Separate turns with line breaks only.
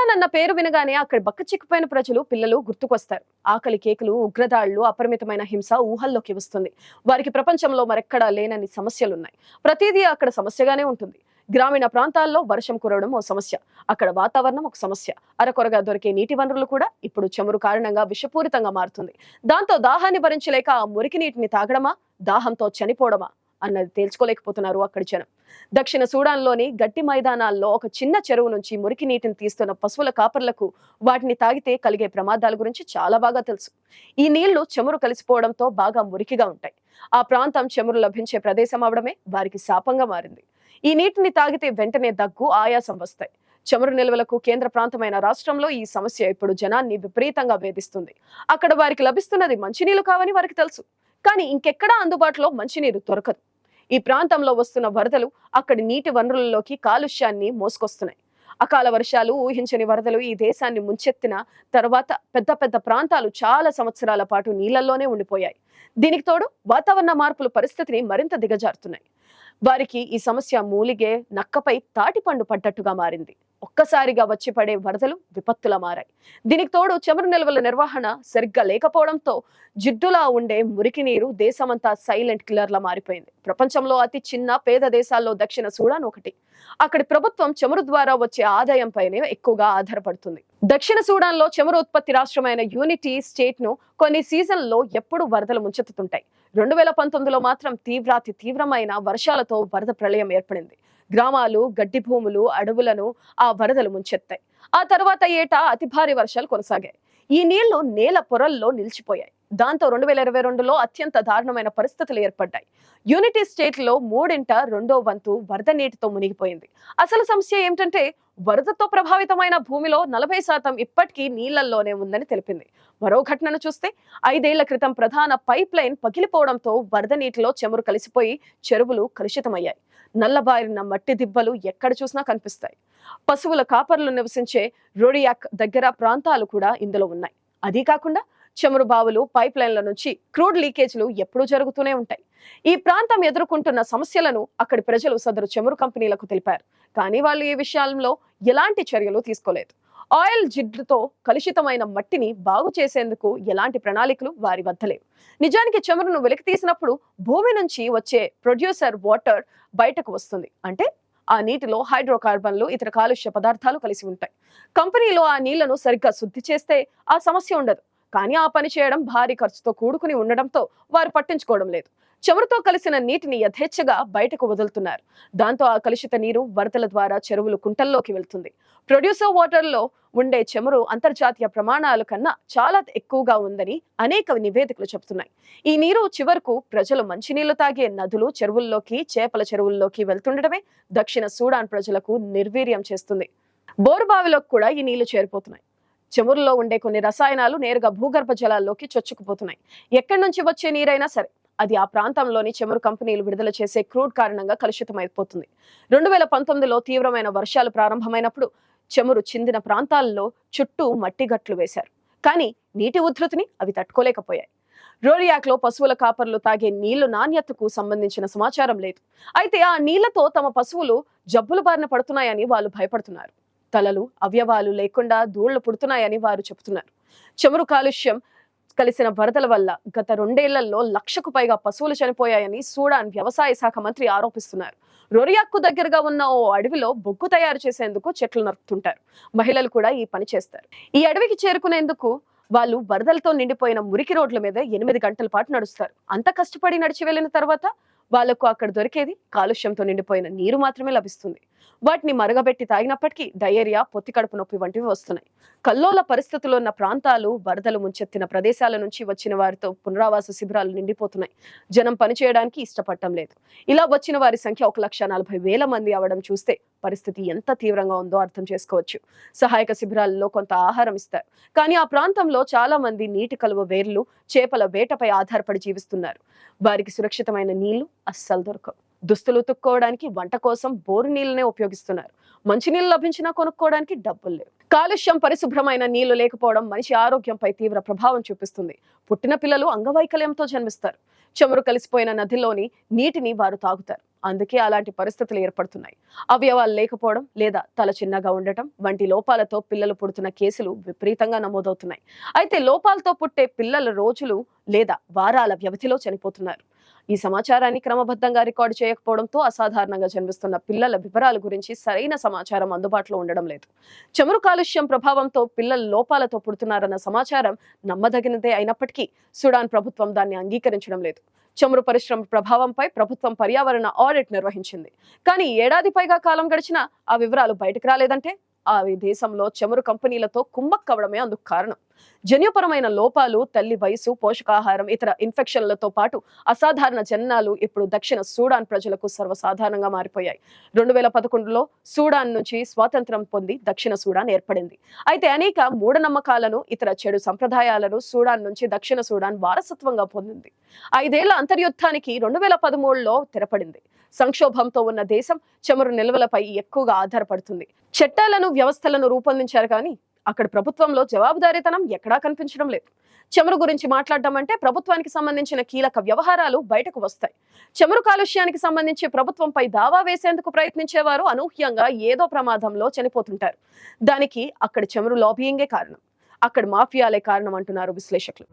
Sudan అన్న పేరు వినగానే అక్కడ బక్కచిక్కిపోయిన ప్రజలు పిల్లలు గుర్తుకొస్తారు. ఆకలి కేకులు, ఉగ్రదాడులు, అపరిమితమైన హింస ఊహల్లోకి వస్తుంది. వారికి ప్రపంచంలో మరెక్కడా లేనన్ని సమస్యలున్నాయి. ప్రతిదీ అక్కడ సమస్యగానే ఉంటుంది. గ్రామీణ ప్రాంతాల్లో వర్షం కురవడం ఓ సమస్య, అక్కడ వాతావరణం ఒక సమస్య. అరకొరగా దొరికే నీటి వనరులు కూడా ఇప్పుడు చమురు కారణంగా విషపూరితంగా మారుతుంది. దాంతో దాహాన్ని భరించలేక ఆ మురికి నీటిని తాగడమా, దాహంతో చనిపోవడమా అన్నది తేల్చుకోలేకపోతున్నారు అక్కడి జనం. దక్షిణ సూడాన్లోని గట్టి మైదానాల్లో ఒక చిన్న చెరువు నుంచి మురికి నీటిని తీస్తున్న పశువుల కాపర్లకు వాటిని తాగితే కలిగే ప్రమాదాల గురించి చాలా బాగా తెలుసు. ఈ నీళ్లు చమురు కలిసిపోవడంతో బాగా మురికిగా ఉంటాయి. ఆ ప్రాంతం చమురు లభించే ప్రదేశం అవడమే వారికి శాపంగా మారింది. ఈ నీటిని తాగితే వెంటనే దగ్గు, ఆయాసం వస్తాయి. చమురు నిల్వలకు కేంద్ర ప్రాంతమైన రాష్ట్రంలో ఈ సమస్య ఇప్పుడు జనాన్ని విపరీతంగా వేధిస్తుంది. అక్కడ వారికి లభిస్తున్నది మంచినీళ్లు కావని వారికి తెలుసు, కానీ ఇంకెక్కడా అందుబాటులో మంచినీరు దొరకదు. ఈ ప్రాంతంలో వస్తున్న వరదలు అక్కడి నీటి వనరులలోకి కాలుష్యాన్ని మోసుకొస్తున్నాయి. అకాల వర్షాలు, ఊహించని వరదలు ఈ దేశాన్ని ముంచెత్తిన తర్వాత పెద్ద పెద్ద ప్రాంతాలు చాలా సంవత్సరాల పాటు నీళ్లలోనే ఉండిపోయాయి. దీనికి తోడు వాతావరణ మార్పులు పరిస్థితిని మరింత దిగజారుతున్నాయి. వారికి ఈ సమస్య మూలిగే నక్కపై తాటిపండు పడ్డట్టుగా మారింది. ఒక్కసారిగా వచ్చి పడే వరదలు విపత్తులా మారాయి. దీనికి తోడు చమురు నిల్వల నిర్వహణ సరిగ్గా లేకపోవడంతో జిడ్డులా ఉండే మురికి నీరు దేశమంతా సైలెంట్ కిల్లర్లా మారిపోయింది. ప్రపంచంలో అతి చిన్న పేద దేశాల్లో దక్షిణ సూడాన్ ఒకటి. అక్కడి ప్రభుత్వం చమురు ద్వారా వచ్చే ఆదాయంపైనే ఎక్కువగా ఆధారపడుతుంది. దక్షిణ సూడాన్ లో చమురు ఉత్పత్తి రాష్ట్రమైన యూనిటీ స్టేట్ ను కొన్ని సీజన్లలో ఎప్పుడు వరదలు ముంచెత్తుతుంటాయి. 2019లో మాత్రం తీవ్రాతి తీవ్రమైన వర్షాలతో వరద ప్రళయం ఏర్పడింది. గ్రామాలు, గడ్డి భూములు, అడవులను ఆ వరదలు ముంచెత్తాయి. ఆ తర్వాత ఏటా అతి భారీ వర్షాలు కొనసాగాయి. ఈ నీళ్లు నేల పొరల్లో నిలిచిపోయాయి. దాంతో 2022లో అత్యంత దారుణమైన పరిస్థితులు ఏర్పడ్డాయి. యూనిటీ స్టేట్ లో 3/2 వరద నీటితో మునిగిపోయింది. అసలు సమస్య ఏమిటంటే వరదతో ప్రభావితమైన భూమిలో 40% ఇప్పటికీ నీళ్లలోనే ఉందని తెలిపింది. మరో ఘటనను చూస్తే 5 ఏళ్ల క్రితం ప్రధాన పైప్ లైన్ పగిలిపోవడంతో వరద నీటిలో చమురు కలిసిపోయి చెరువులు కలుషితమయ్యాయి. నల్లబారిన మట్టి దిబ్బలు ఎక్కడ చూసినా కనిపిస్తాయి. పశువుల కాపర్లు నివసించే రోడియాక్ దగ్గర ప్రాంతాలు కూడా ఇందులో ఉన్నాయి. అదీ కాకుండా చమురు బావులు, పైప్ లైన్ల నుంచి క్రూడ్ లీకేజ్లు ఎప్పుడూ జరుగుతూనే ఉంటాయి. ఈ ప్రాంతం ఎదుర్కొంటున్న సమస్యలను అక్కడి ప్రజలు సదరు చమురు కంపెనీలకు తెలిపారు. కానీ వాళ్ళు ఈ విషయాల్లో ఎలాంటి చర్యలు తీసుకోలేదు. ఆయిల్ జిడ్డుతో కలుషితమైన మట్టిని బాగు చేసేందుకు ఎలాంటి ప్రణాళికలు వారి వద్ద లేవు. నిజానికి చమురును వెలికి తీసినప్పుడు భూమి నుంచి వచ్చే ప్రొడ్యూసర్ వాటర్ బయటకు వస్తుంది. అంటే ఆ నీటిలో హైడ్రోకార్బన్లు, ఇతర కాలుష్య పదార్థాలు కలిసి ఉంటాయి. కంపెనీలో ఆ నీళ్లను సరిగ్గా శుద్ధి చేస్తే ఆ సమస్య ఉండదు. కానీ ఆ పని చేయడం భారీ ఖర్చుతో కూడుకుని ఉండడంతో వారు పట్టించుకోవడం లేదు. చమురుతో కలిసిన నీటిని యథేచ్ఛగా బయటకు వదులుతున్నారు. దాంతో ఆ కలుషిత నీరు వరదల ద్వారా చెరువులు, కుంటల్లోకి వెళ్తుంది. ప్రొడ్యూసర్ వాటర్ లో ఉండే చమురు అంతర్జాతీయ ప్రమాణాల కన్నా చాలా ఎక్కువగా ఉందని అనేక నివేదికలు చెబుతున్నాయి. ఈ నీరు చివరకు ప్రజలు మంచినీళ్లు తాగే నదులు, చెరువుల్లోకి, చేపల చెరువుల్లోకి వెళ్తుండటమే దక్షిణ సూడాన్ ప్రజలకు నిర్వీర్యం చేస్తుంది. బోరుబావిలోకి కూడా ఈ నీళ్లు చేరిపోతున్నాయి. చమురులో ఉండే కొన్ని రసాయనాలు నేరుగా భూగర్భ జలాల్లోకి చొచ్చుకుపోతున్నాయి. ఎక్కడి నుంచి వచ్చే నీరైనా సరే అది ఆ ప్రాంతంలోని చమురు కంపెనీలు విడుదల చేసే క్రూడ్ కారణంగా కలుషితమైపోతుంది. 2019లో తీవ్రమైన వర్షాలు ప్రారంభమైనప్పుడు చమురు చిందిన ప్రాంతాల్లో చుట్టూ మట్టి గట్లు వేశారు. కానీ నీటి ఉధృతిని అవి తట్టుకోలేకపోయాయి. రోరియాక్ లో పశువుల కాపర్లు తాగే నీళ్లు నాణ్యతకు సంబంధించిన సమాచారం లేదు. అయితే ఆ నీళ్లతో తమ పశువులు జబ్బుల బారిన పడుతున్నాయని వాళ్ళు భయపడుతున్నారు. తలలు, అవయవాలు లేకుండా ధూళ్లు పుడుతున్నాయని వారు చెబుతున్నారు. చమురు కాలుష్యం కలిసిన వరదల వల్ల గత 2 ఏళ్లలో 1,00,000కు పైగా పశువులు చనిపోయాయని సూడాన్ వ్యవసాయ శాఖ మంత్రి ఆరోపిస్తున్నారు. రోరియాక్కు దగ్గరగా ఉన్న ఓ అడవిలో బొగ్గు తయారు చేసేందుకు చెట్లు నరుకుతుంటారు. మహిళలు కూడా ఈ పని చేస్తారు. ఈ అడవికి చేరుకునేందుకు వాళ్ళు వరదలతో నిండిపోయిన మురికి రోడ్ల మీద 8 గంటల పాటు నడుస్తారు. అంత కష్టపడి నడిచి వెళ్లిన తర్వాత వాళ్లకు అక్కడ దొరికేది కాలుష్యంతో నిండిపోయిన నీరు మాత్రమే లభిస్తుంది. వాటిని మరగబెట్టి తాగినప్పటికీ డయేరియా, పొత్తి కడుపు నొప్పి వంటివి వస్తున్నాయి. కల్లోల పరిస్థితుల్లో ఉన్న ప్రాంతాలు, వరదలు ముంచెత్తిన ప్రదేశాల నుంచి వచ్చిన వారితో పునరావాస శిబిరాలు నిండిపోతున్నాయి. జనం పనిచేయడానికి ఇష్టపడటం లేదు. ఇలా వచ్చిన వారి సంఖ్య 1,40,000 మంది అవడం చూస్తే పరిస్థితి ఎంత తీవ్రంగా ఉందో అర్థం చేసుకోవచ్చు. సహాయక శిబిరాలలో కొంత ఆహారం ఇస్తారు. కానీ ఆ ప్రాంతంలో చాలా మంది నీటి కలువ వేర్లు, చేపల వేటపై ఆధారపడి జీవిస్తున్నారు. వారికి సురక్షితమైన నీళ్లు అస్సలు దొరకవు. దుస్తులు ఉతుక్కోవడానికి, వంట కోసం బోరు నీళ్ళనే ఉపయోగిస్తున్నారు. మంచినీళ్ళు లభించినా కొనుక్కోవడానికి డబ్బులు లేవు. కాలుష్యం, పరిశుభ్రమైన నీళ్లు లేకపోవడం మనిషి ఆరోగ్యంపై తీవ్ర ప్రభావం చూపిస్తుంది. పుట్టిన పిల్లలు అంగవైకల్యంతో జన్మిస్తారు. చమురు కలిసిపోయిన నదిలోని నీటిని వారు తాగుతారు. అందుకే అలాంటి పరిస్థితులు ఏర్పడుతున్నాయి. అవయవాలు లేకపోవడం లేదా తల చిన్నగా ఉండటం వంటి లోపాలతో పిల్లలు పుడుతున్న కేసులు విపరీతంగా నమోదవుతున్నాయి. అయితే లోపాలతో పుట్టే పిల్లల రోజులు లేదా వారాల వ్యవధిలో చనిపోతున్నారు. ఈ సమాచారాన్ని క్రమబద్ధంగా రికార్డు చేయకపోవడంతో అసాధారణంగా జన్మిస్తున్న పిల్లల వివరాల గురించి సరైన సమాచారం అందుబాటులో ఉండడం లేదు. చమురు కాలుష్యం ప్రభావంతో పిల్లలు లోపాలతో పుడుతున్నారన్న సమాచారం నమ్మదగినదే అయినప్పటికీ సుడాన్ ప్రభుత్వం దాన్ని అంగీకరించడం లేదు. చమురు పరిశ్రమ ప్రభావంపై ప్రభుత్వం పర్యావరణ ఆడిట్ నిర్వహించింది. కానీ ఏడాది పైగా కాలం గడిచినా ఆ వివరాలు బయటకు రాలేదంటే ఆ దేశంలో చమురు కంపెనీలతో కుమ్మక్కవడమే అందుకు కారణం. జన్యుపరమైన లోపాలు, తల్లి వయసు, పోషకాహారం, ఇతర ఇన్ఫెక్షన్లతో పాటు అసాధారణ జననాలు ఇప్పుడు దక్షిణ సూడాన్ ప్రజలకు సర్వసాధారణంగా మారిపోయాయి. 2011లో సూడాన్ నుంచి స్వాతంత్రం పొంది దక్షిణ సూడాన్ ఏర్పడింది. అయితే అనేక మూఢనమ్మకాలను, ఇతర చెడు సంప్రదాయాలను సూడాన్ నుంచి దక్షిణ సూడాన్ వారసత్వంగా పొందింది. 5 ఏళ్ల అంతర్యుద్ధానికి 2013లో తెరపడింది. సంక్షోభంతో ఉన్న దేశం చమురు నిల్వలపై ఎక్కువగా ఆధారపడుతుంది. చట్టాలను, వ్యవస్థలను రూపొందించారు కానీ అక్కడ ప్రభుత్వంలో జవాబుదారీతనం ఎక్కడా కనిపించడం లేదు. చమురు గురించి మాట్లాడడం అంటే ప్రభుత్వానికి సంబంధించిన కీలక వ్యవహారాలు బయటకు వస్తాయి. చమురు కాలుష్యానికి సంబంధించి ప్రభుత్వంపై దావా వేసేందుకు ప్రయత్నించేవారు అనూహ్యంగా ఏదో ప్రమాదంలో చనిపోతుంటారు. దానికి అక్కడ చమురు లాబియింగే కారణం, అక్కడ మాఫియాలే కారణం అంటున్నారు విశ్లేషకులు.